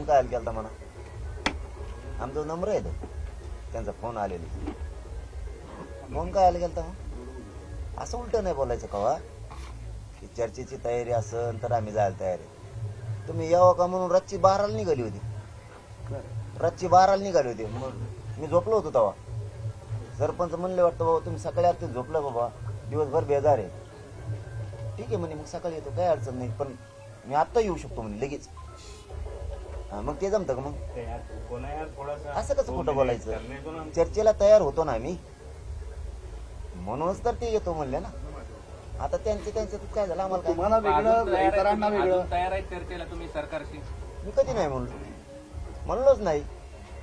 काय केलता म्हणा, आमचा नंबर आहे तो, त्यांचा फोन आलेला, फोन काय केलता मग असं उलट नाही बोलायचं कवा की चर्चेची तयारी असेल तर आम्ही जायला तयार आहे. तुम्ही यावं का म्हणून रातची 12ला निघाली होती, रातची 12ला निघाली होती. मग मी झोपलो होतो तेव्हा. सरपंच म्हणले वाटतं बाबा तुम्ही सकाळी आरती झोपला बाबा, दिवसभर बेजार आहे. ठीक आहे म्हणे, मग सकाळी येतो काही अडचण नाही, पण मी आत्ता येऊ शकतो म्हणे लगेच. मग ते जमतं का मग? असं कसं खोटं बोलायचं? चर्चेला तयार होतो ना आम्ही, म्हणूनच तर ते येतो म्हणले ना. आता त्यांचं काय झालं आम्हाला तुम्हाला वेगळं, इतरांना वेगळं. तयार आहे चर्चेला तुम्ही सरकारशी? मी कधी नाही म्हणलोच नाही.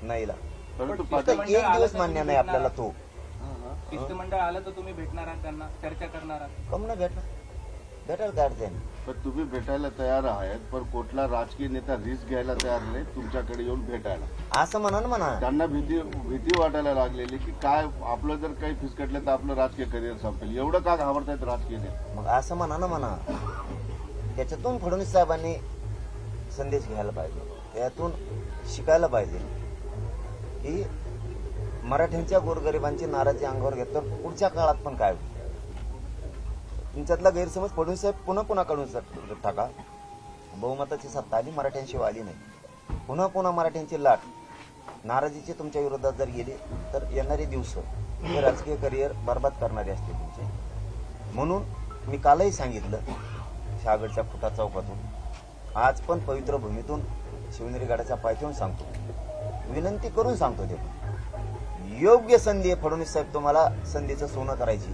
नाहीला एक दिवस मान्य नाही आपल्याला. तो शिष्टमंडळ आलं तर तुम्ही भेटणार आहात त्यांना, चर्चा करणार आहात? कम ना भेटायला काय अडचण? पण तुम्ही भेटायला तयार आहात, पण कुठला राजकीय नेता रिस्क घ्यायला तयार नाही तुमच्याकडे येऊन भेटायला. असं म्हणा ना म्हणा. त्यांना भीती वाटायला लागलेली की काय आपलं जर काही फिसकटलं तर आपलं राजकीय करिअर संपेल. एवढं का घाबरतायत राजकीय नेते? मग असं म्हणा ना म्हणा. त्याच्यातून फडणवीस साहेबांनी संदेश घ्यायला पाहिजे, त्यातून शिकायला पाहिजे की मराठ्यांच्या गोरगरिबांची नाराजी अंगावर घेतल्यावर पुढच्या काळात पण काय होईल. तुमच्यातला गैरसमज फडणवीस साहेब पुन्हा काढून टाका. बहुमताची सत्ता आली, मराठ्यांशिवाय आली नाही. पुन्हा मराठ्यांची लाट नाराजीचे तुमच्या विरोधात जर गेले तर येणारे दिवस हे राजकीय करिअर बरबाद करणारे असते तुमचे. म्हणून मी कालही सांगितलं शहागडच्या फुटा चौकातून, आज पण पवित्र भूमीतून शिवनेरी गडाच्या पायथ्याहून सांगतो, विनंती करून सांगतो. ते योग्य संधी आहे फडणवीस साहेब, तुम्हाला संधीचं सोनं करायची,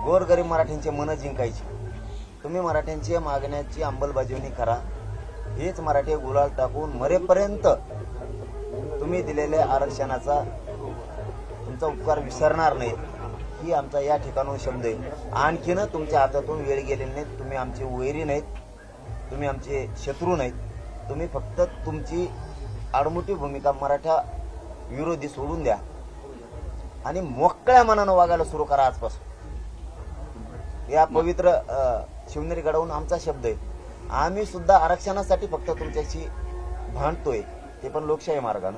गोरगरीब मराठ्यांचे मन जिंकायची. तुम्ही मराठ्यांच्या मागण्याची अंमलबजावणी करा. हेच मराठी गुलाल टाकून मरेपर्यंत तुम्ही दिलेल्या आरक्षणाचा तुमचा उपकार विसरणार नाही, ही आमचा या ठिकाणून शब्द आहे. आणखीन तुमच्या हातातून वेळ गेलेली नाहीत. तुम्ही आमचे वैरी नाहीत, तुम्ही आमचे शत्रू नाहीत. तुम्ही फक्त तुमची आडमुठी भूमिका मराठा विरोधी सोडून द्या आणि मोकळ्या मनानं वागायला सुरू करा आजपासून. या पवित्र शिवनेरी गडावरून आमचा शब्द आहे. आम्ही सुद्धा आरक्षणासाठी फक्त तुमच्याशी भांडतोय, ते पण लोकशाही मार्गानं.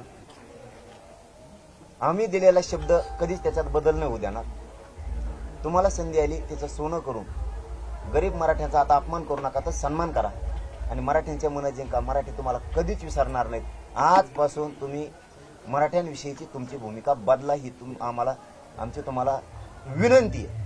आम्ही दिलेला शब्द कधीच त्याच्यात बदल नाही होऊ देणार. तुम्हाला संधी आली त्याचं सोनं करून गरीब मराठ्यांचा आता अपमान करू नका, तर सन्मान करा आणि मराठ्यांच्या मन जिंका. मराठी तुम्हाला कधीच विसरणार नाहीत. आजपासून तुम्ही मराठ्यांविषयीची तुमची भूमिका बदला, ही आम्हाला आमची तुम्हाला विनंती आहे.